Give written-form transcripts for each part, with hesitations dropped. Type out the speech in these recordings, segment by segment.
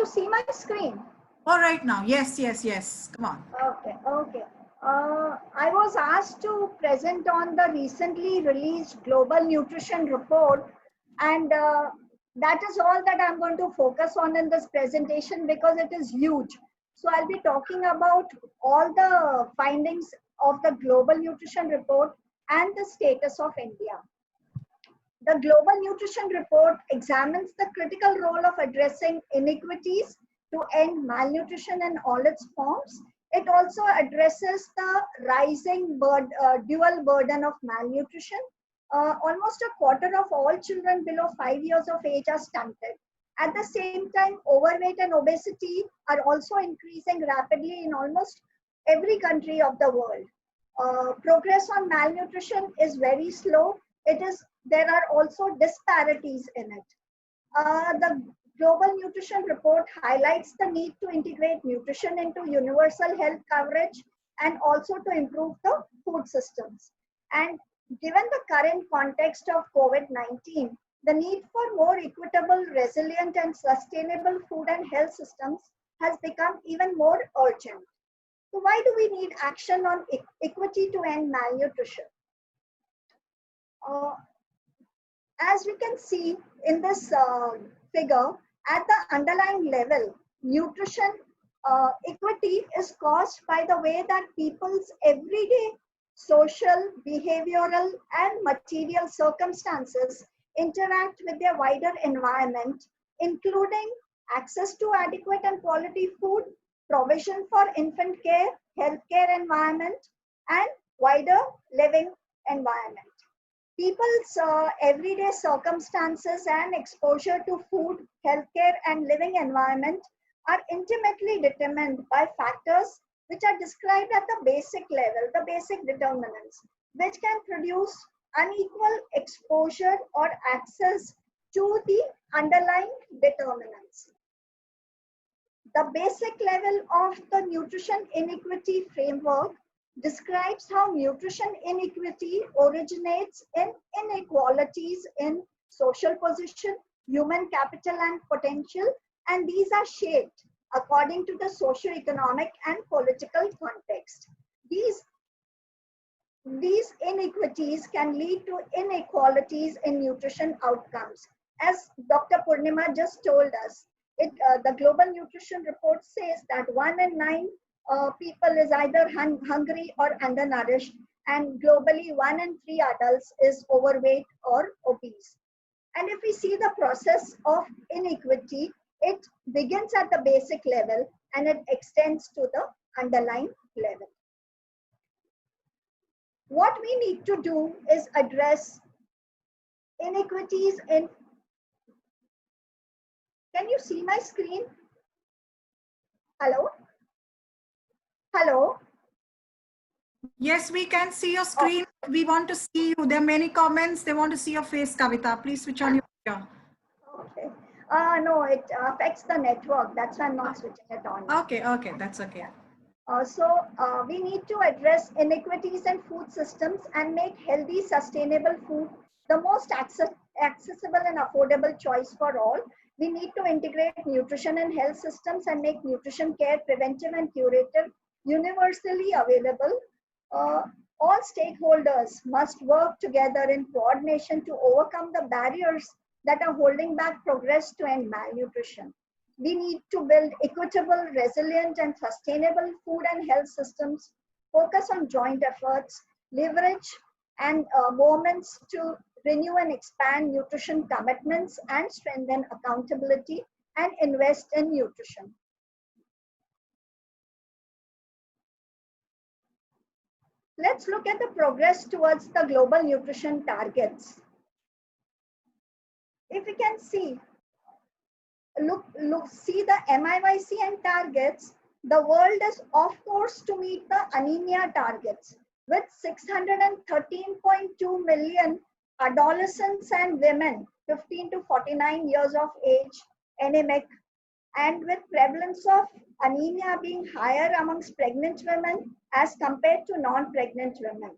you see my screen? All right now. Yes, yes, yes. Come on. Okay, okay. I was asked to present on the recently released Global Nutrition Report, and that is all that I'm going to focus on in this presentation because it is huge. So I'll be talking about all the findings of the Global Nutrition Report and the status of India. The Global Nutrition Report examines the critical role of addressing inequities to end malnutrition in all its forms. It also addresses the rising dual burden of malnutrition. Almost a quarter of all children below 5 years of age are stunted. At the same time, overweight and obesity are also increasing rapidly in almost every country of the world. Progress on malnutrition is very slow. There are also disparities in it. The Global Nutrition Report highlights the need to integrate nutrition into universal health coverage and also to improve the food systems. And given the current context of COVID-19, the need for more equitable, resilient, and sustainable food and health systems has become even more urgent. So why do we need action on equity to end malnutrition? As we can see in this figure, at the underlying level, nutrition equity is caused by the way that people's everyday social, behavioral, and material circumstances interact with their wider environment, including access to adequate and quality food, provision for infant care, healthcare environment, and wider living environment. People's everyday circumstances and exposure to food, healthcare, and living environment are intimately determined by factors which are described at the basic level, the basic determinants, which can produce unequal exposure or access to the underlying determinants. The basic level of the nutrition inequity framework describes how nutrition inequity originates in inequalities in social position, human capital, and potential, and these are shaped according to the socio-economic and political context. These inequities can lead to inequalities in nutrition outcomes. As Dr. Purnima just told us, the Global Nutrition Report says that 1 in 9 people is either hungry or undernourished, and globally 1 in 3 adults is overweight or obese. And if we see the process of inequity, it begins at the basic level and it extends to the underlying level. What we need to do is address inequities in. Can you see my screen? Hello? Hello? Yes, we can see your screen. Oh. We want to see you. There are many comments. They want to see your face, Kavita. Please switch on your video. Okay. No, it affects the network. That's why I'm not switching it on. Okay, okay. That's okay. We need to address inequities in food systems and make healthy, sustainable food the most accessible and affordable choice for all. We need to integrate nutrition and health systems and make nutrition care preventive and curative universally available. All stakeholders must work together in coordination to overcome the barriers that are holding back progress to end malnutrition. We need to build equitable, resilient, and sustainable food and health systems, focus on joint efforts, leverage and moments to renew and expand nutrition commitments and strengthen accountability and invest in nutrition. Let's look at the progress towards the global nutrition targets. If we can see, see the MIYC and targets, the world is off course to meet the anemia targets with 613.2 million adolescents and women 15 to 49 years of age anemic, and with prevalence of anemia being higher amongst pregnant women as compared to non-pregnant women.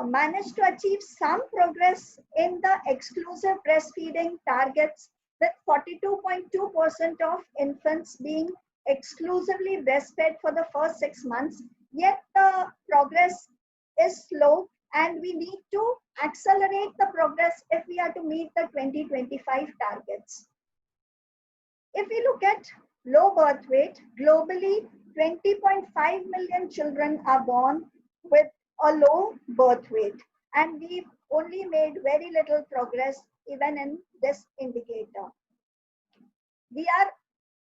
managed to achieve some progress in the exclusive breastfeeding targets, with 42.2% of infants being exclusively breastfed for the first 6 months. Yet the progress is slow, and we need to accelerate the progress if we are to meet the 2025 targets. If we look at low birth weight, globally 20.5 million children are born with a low birth weight, and we've only made very little progress even in this indicator. We are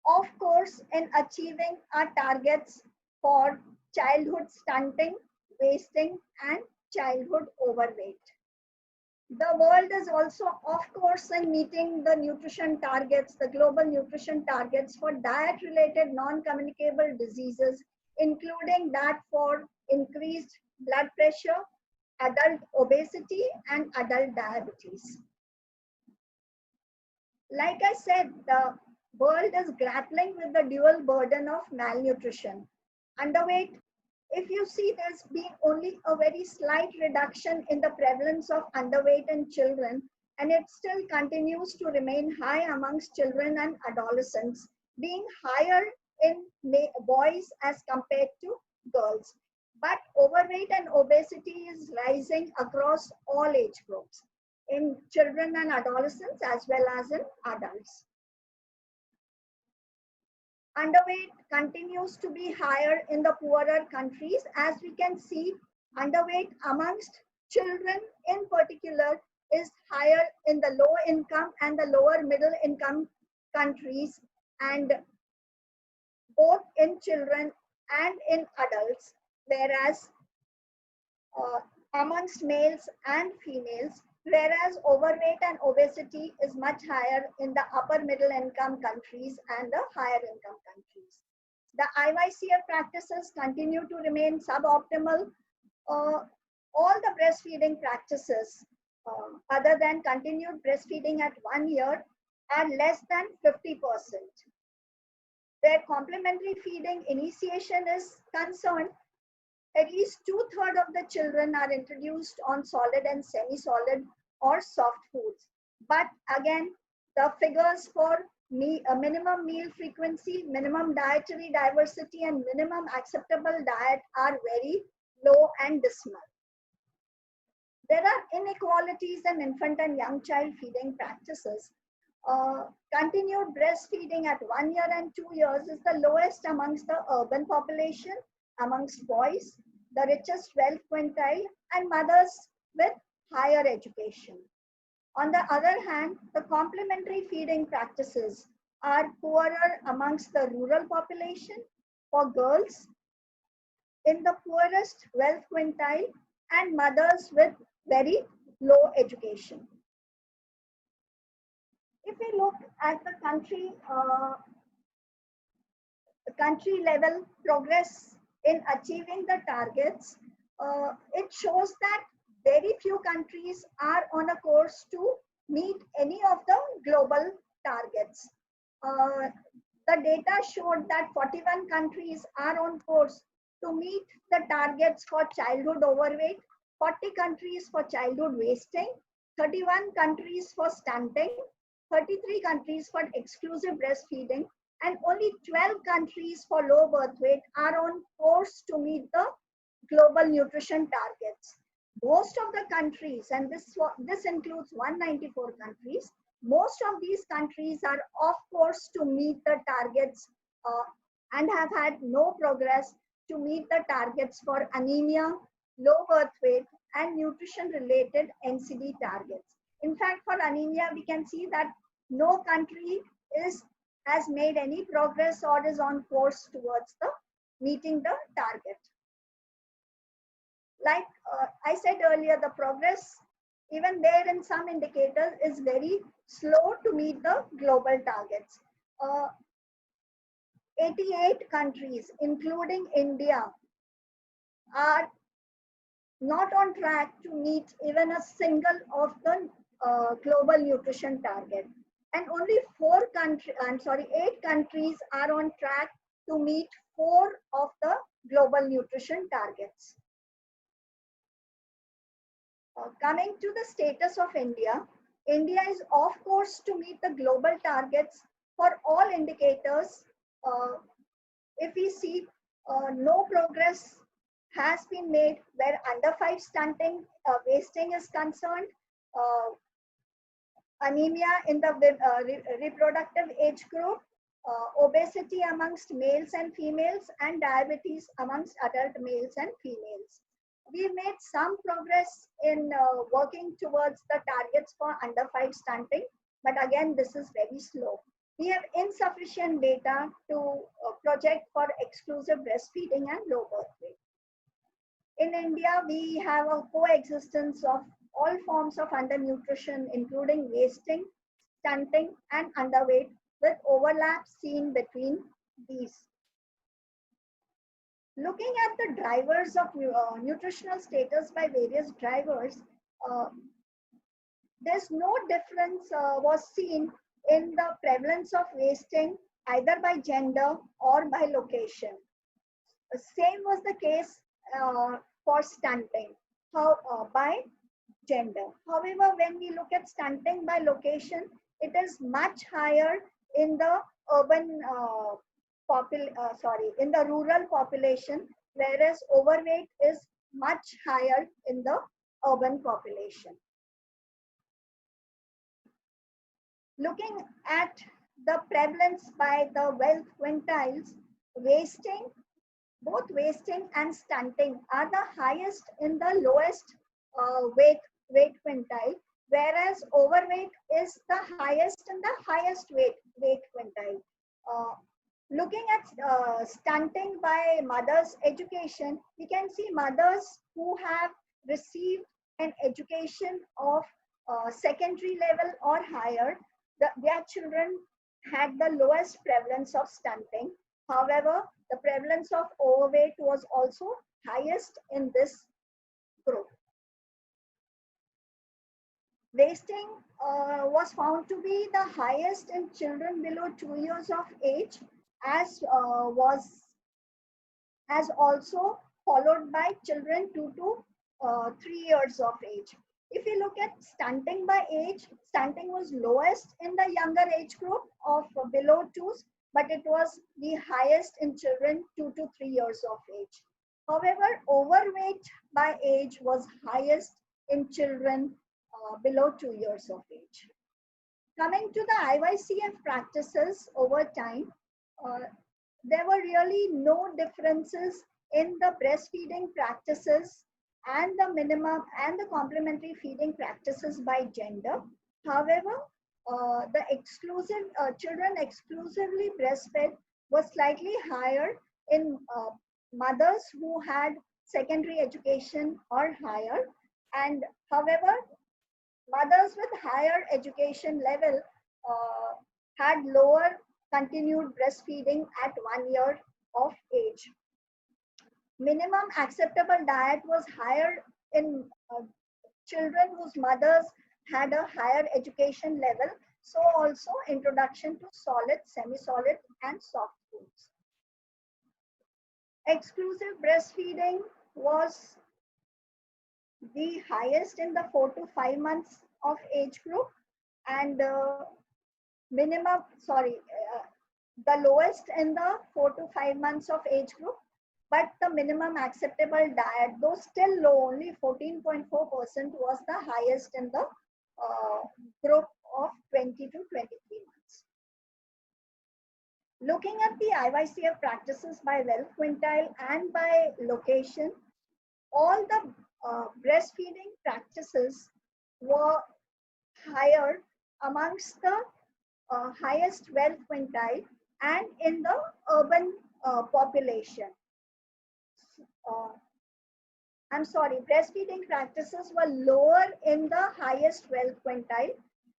off course in achieving our targets for childhood stunting, wasting, and childhood overweight. The world is also off course in meeting the nutrition targets, the global nutrition targets for diet-related non-communicable diseases, including that for increased blood pressure, adult obesity, and adult diabetes. Like I said, the world is grappling with the dual burden of malnutrition. Underweight, if you see, there's been only a very slight reduction in the prevalence of underweight in children, and it still continues to remain high amongst children and adolescents, being higher in boys as compared to girls. But overweight and obesity is rising across all age groups, in children and adolescents as well as in adults. Underweight continues to be higher in the poorer countries. As we can see, underweight amongst children in particular is higher in the low income and the lower middle income countries, and both in children and in adults, whereas amongst males and females, whereas overweight and obesity is much higher in the upper middle income countries and the higher income countries. The IYCF practices continue to remain suboptimal. All the breastfeeding practices, other than continued breastfeeding at 1 year, are less than 50%. Where complementary feeding initiation is concerned, at least 2/3 of the children are introduced on solid and semi-solid or soft foods. But again, the figures for minimum meal frequency, minimum dietary diversity, and minimum acceptable diet are very low and dismal. There are inequalities in infant and young child feeding practices. Continued breastfeeding at 1 year and 2 years is the lowest amongst the urban population, amongst boys, the richest wealth quintile, and mothers with higher education. On the other hand, the complementary feeding practices are poorer amongst the rural population, for girls, in the poorest wealth quintile, and mothers with very low education. If we look at the country level progress in achieving the targets, it shows that very few countries are on a course to meet any of the global targets. The data showed that 41 countries are on course to meet the targets for childhood overweight, 40 countries for childhood wasting, 31 countries for stunting, 33 countries for exclusive breastfeeding, and only 12 countries for low birth weight are on course to meet the global nutrition targets. Most of the countries, and this includes 194 countries, most of these countries are off course to meet the targets and have had no progress to meet the targets for anemia, low birth weight, and nutrition-related NCD targets. In fact, for anemia, we can see that no country has made any progress or is on course towards meeting the target. Like I said earlier, the progress, even there in some indicators, is very slow to meet the global targets. 88 countries, including India, are not on track to meet even a single of the global nutrition target. And only 8 countries are on track to meet 4 of the global nutrition targets. Coming to the status of India, India is off course to meet the global targets for all indicators. If we see, no progress has been made where under 5 stunting, wasting is concerned, uh, anemia in the reproductive age group, obesity amongst males and females, and diabetes amongst adult males and females. We made some progress in working towards the targets for under 5 stunting, but again, this is very slow. We have insufficient data to project for exclusive breastfeeding and low birth weight. In India, we have a coexistence of all forms of undernutrition, including wasting, stunting, and underweight, with overlap seen between these. Looking at the drivers of nutritional status by various drivers, there's no difference was seen in the prevalence of wasting either by gender or by location. The same was the case for stunting by gender. However, when we look at stunting by location, it is much higher in the urban in the rural population, whereas overweight is much higher in the urban population. Looking at the prevalence by the wealth quintiles, both wasting and stunting are the highest in the lowest weight quintile, whereas overweight is the highest in the highest weight quintile. Looking at stunting by mothers' education, we can see mothers who have received an education of secondary level or higher, their children had the lowest prevalence of stunting. However, the prevalence of overweight was also highest in this group. Wasting was found to be the highest in children below 2 years of age, as also followed by children 2 to 3 years of age. If you look at stunting by age, stunting was lowest in the younger age group of below 2s, but it was the highest in children 2 to 3 years of age. However, overweight by age was highest in children below 2 years of age. Coming to the IYCF practices over time, there were really no differences in the breastfeeding practices and the minimum and the complementary feeding practices by gender. However, the children exclusively breastfed was slightly higher in mothers who had secondary education or higher, and however, mothers with higher education level had lower continued breastfeeding at 1 year of age. Minimum acceptable diet was higher in children whose mothers had a higher education level, so also introduction to solid, semi-solid, and soft foods. Exclusive breastfeeding was the highest in the 4 to 5 months of age group, and the lowest in the 4 to 5 months of age group, but the minimum acceptable diet, though still low, only 14.4%, was the highest in the group of 20 to 23 months. Looking at the IYCF practices by wealth quintile and by location, all the breastfeeding practices were higher amongst the highest wealth quintile and in the urban population. Breastfeeding practices were lower in the highest wealth quintile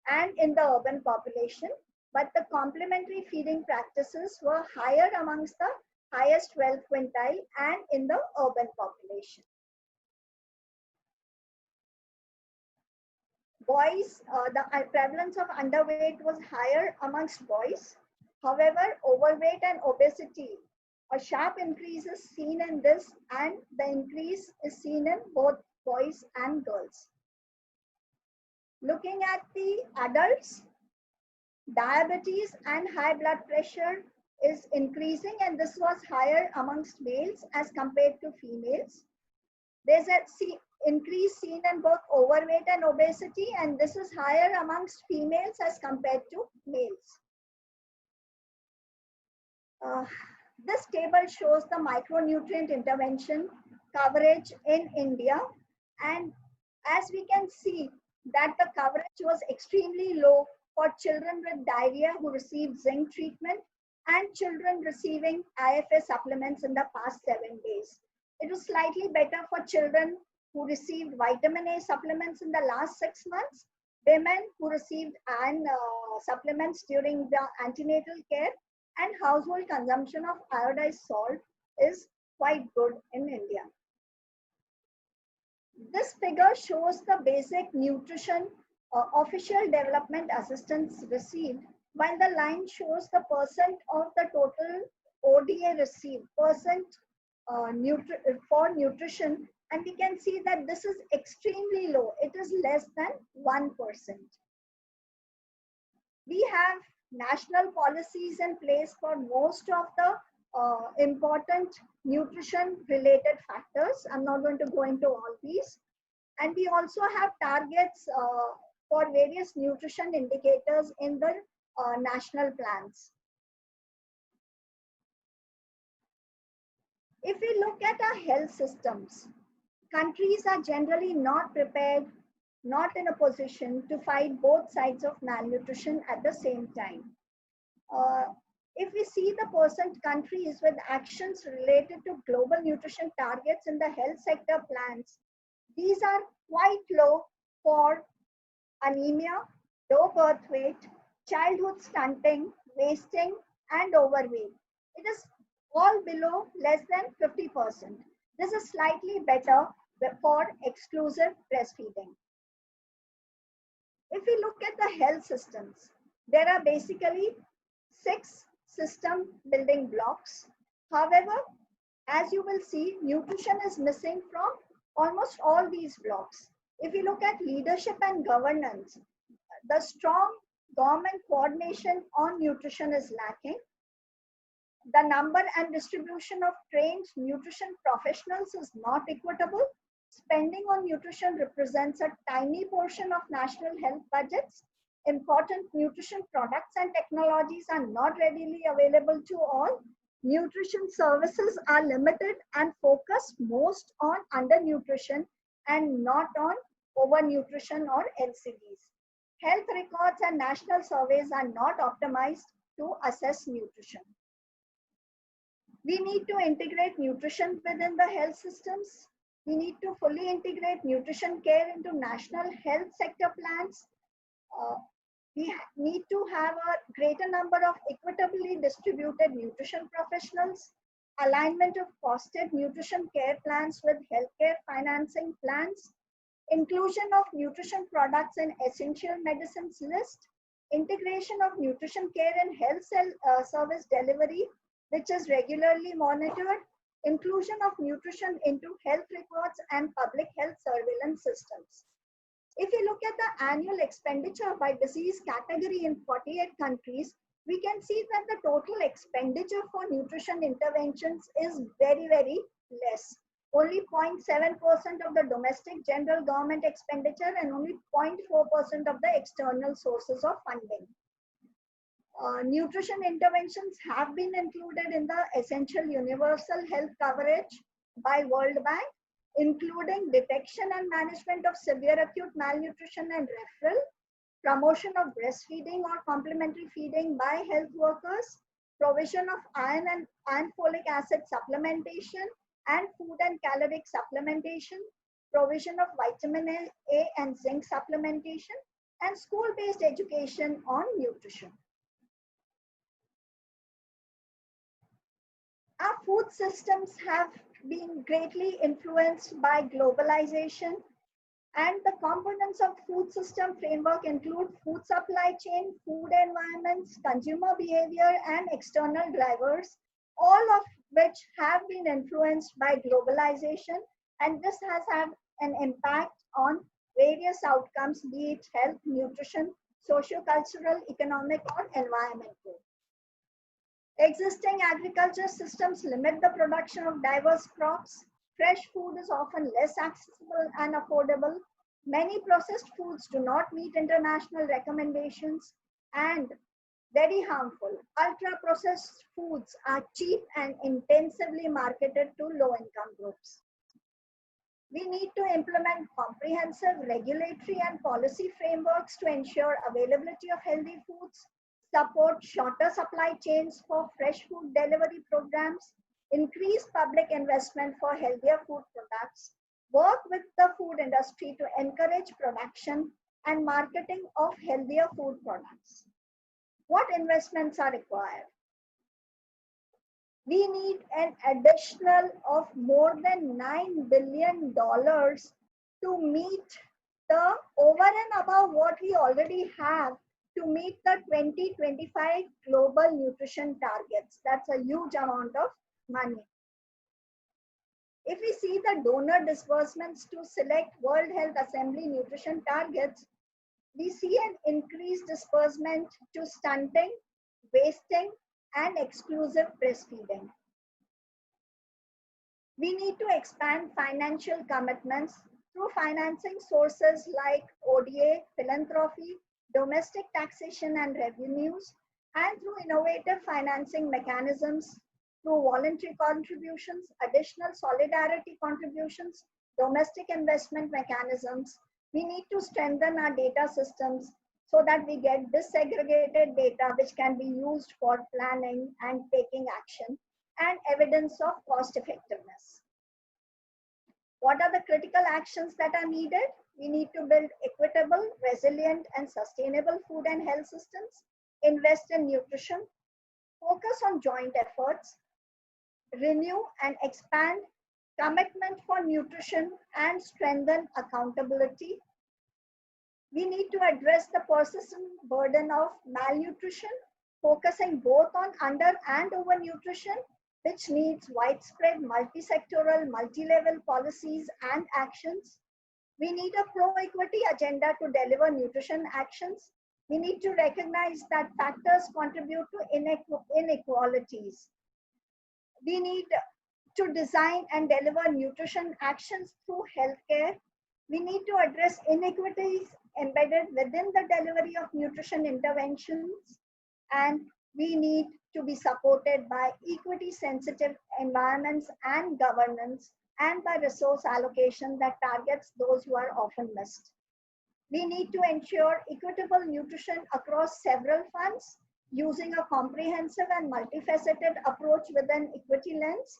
and in the urban population, but the complementary feeding practices were higher amongst the highest wealth quintile and in the urban population. Boys, the prevalence of underweight was higher amongst boys. However, overweight and obesity, a sharp increase is seen in this, and the increase is seen in both boys and girls. Looking at the adults, diabetes and high blood pressure is increasing, and this was higher amongst males as compared to females. There's a increase seen in both overweight and obesity, and this is higher amongst females as compared to males. This table shows the micronutrient intervention coverage in India, and as we can see that the coverage was extremely low for children with diarrhea who received zinc treatment and children receiving IFA supplements in the past 7 days. It was slightly better for children who received vitamin A supplements in the last 6 months, women who received iron supplements during the antenatal care, and household consumption of iodized salt is quite good in India. This figure shows the basic nutrition official development assistance received, while the line shows the percent of the total ODA received, percent for nutrition, and we can see that this is extremely low. It is less than 1%. We have national policies in place for most of the important nutrition related factors. I'm not going to go into all these. And we also have targets for various nutrition indicators in the national plans. If we look at our health systems, countries are generally not prepared, not in a position to fight both sides of malnutrition at the same time. If we see the percent countries with actions related to global nutrition targets in the health sector plans, these are quite low for anemia, low birth weight, childhood stunting, wasting, and overweight. It is all below less than 50%. This is slightly better for exclusive breastfeeding. If we look at the health systems, there are basically 6 system building blocks. However, as you will see, nutrition is missing from almost all these blocks. If you look at leadership and governance, the strong government coordination on nutrition is lacking. The number and distribution of trained nutrition professionals is not equitable. Spending on nutrition represents a tiny portion of national health budgets. Important nutrition products and technologies are not readily available to all. Nutrition services are limited and focus most on undernutrition and not on overnutrition or NCDs. Health records and national surveys are not optimized to assess nutrition. We need to integrate nutrition within the health systems. We need to fully integrate nutrition care into national health sector plans. We need to have a greater number of equitably distributed nutrition professionals, alignment of costed nutrition care plans with healthcare financing plans, inclusion of nutrition products in essential medicines list, integration of nutrition care in health service delivery, which is regularly monitored, inclusion of nutrition into health records and public health surveillance systems. If you look at the annual expenditure by disease category in 48 countries, we can see that the total expenditure for nutrition interventions is very, very less. Only 0.7% of the domestic general government expenditure and only 0.4% of the external sources of funding. Nutrition interventions have been included in the essential universal health coverage by World Bank, including detection and management of severe acute malnutrition and referral, promotion of breastfeeding or complementary feeding by health workers, provision of iron and folic acid supplementation and food and caloric supplementation, provision of vitamin A and zinc supplementation, and school-based education on nutrition. Our food systems have been greatly influenced by globalization, and the components of food system framework include food supply chain, food environments, consumer behavior, and external drivers, all of which have been influenced by globalization, and this has had an impact on various outcomes, be it health, nutrition, socio-cultural, economic, or environmental. Existing agriculture systems limit the production of diverse crops. Fresh food is often less accessible and affordable. Many processed foods do not meet international recommendations, and very harmful. Ultra-processed foods are cheap and intensively marketed to low-income groups. We need to implement comprehensive regulatory and policy frameworks to ensure availability of healthy foods, support shorter supply chains for fresh food delivery programs, increase public investment for healthier food products, work with the food industry to encourage production and marketing of healthier food products. What investments are required? We need an additional of more than $9 billion to meet the over and above what we already have to meet the 2025 global nutrition targets. That's a huge amount of money. If we see the donor disbursements to select World Health Assembly nutrition targets, we see an increased disbursement to stunting, wasting, and exclusive breastfeeding. We need to expand financial commitments through financing sources like ODA, philanthropy, domestic taxation and revenues, and through innovative financing mechanisms through voluntary contributions, additional solidarity contributions, domestic investment mechanisms. We need to strengthen our data systems so that we get disaggregated data which can be used for planning and taking action, and evidence of cost effectiveness. What are the critical actions that are needed? We need to build equitable, resilient, and sustainable food and health systems, invest in nutrition, focus on joint efforts, renew and expand commitment for nutrition, and strengthen accountability. We need to address the persistent burden of malnutrition, focusing both on under and over nutrition, which needs widespread multi-sectoral, multi-level policies and actions. We need a pro-equity agenda to deliver nutrition actions. We need to recognize that factors contribute to inequalities. We need to design and deliver nutrition actions through healthcare. We need to address inequities embedded within the delivery of nutrition interventions, and we need to be supported by equity-sensitive environments and governance, and by resource allocation that targets those who are often missed. We need to ensure equitable nutrition across several funds using a comprehensive and multifaceted approach with an equity lens.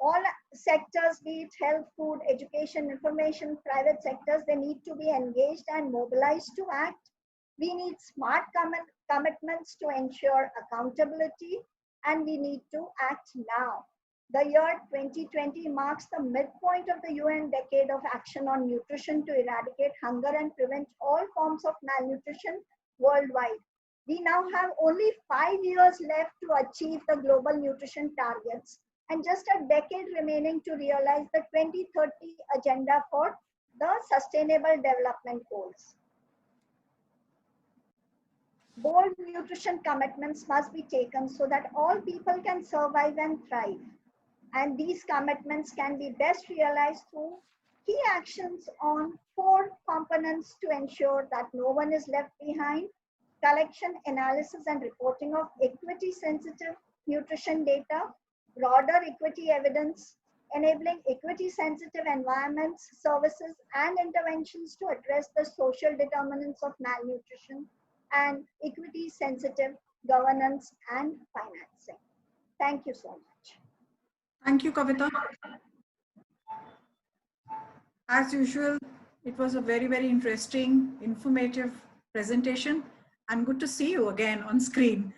All sectors, be it health, food, education, information, private sectors, they need to be engaged and mobilized to act. We need smart commitments to ensure accountability, and we need to act now. The year 2020 marks the midpoint of the UN Decade of Action on Nutrition to eradicate hunger and prevent all forms of malnutrition worldwide. We now have only 5 years left to achieve the global nutrition targets, and just a decade remaining to realize the 2030 agenda for the Sustainable Development Goals. Bold nutrition commitments must be taken so that all people can survive and thrive. And these commitments can be best realized through key actions on 4 components to ensure that no one is left behind: collection, analysis, and reporting of equity-sensitive nutrition data, broader equity evidence, enabling equity-sensitive environments, services, and interventions to address the social determinants of malnutrition, and equity-sensitive governance and financing. Thank you so much. Thank you, Kavita. As usual, it was a very, very interesting, informative presentation, and good to see you again on screen.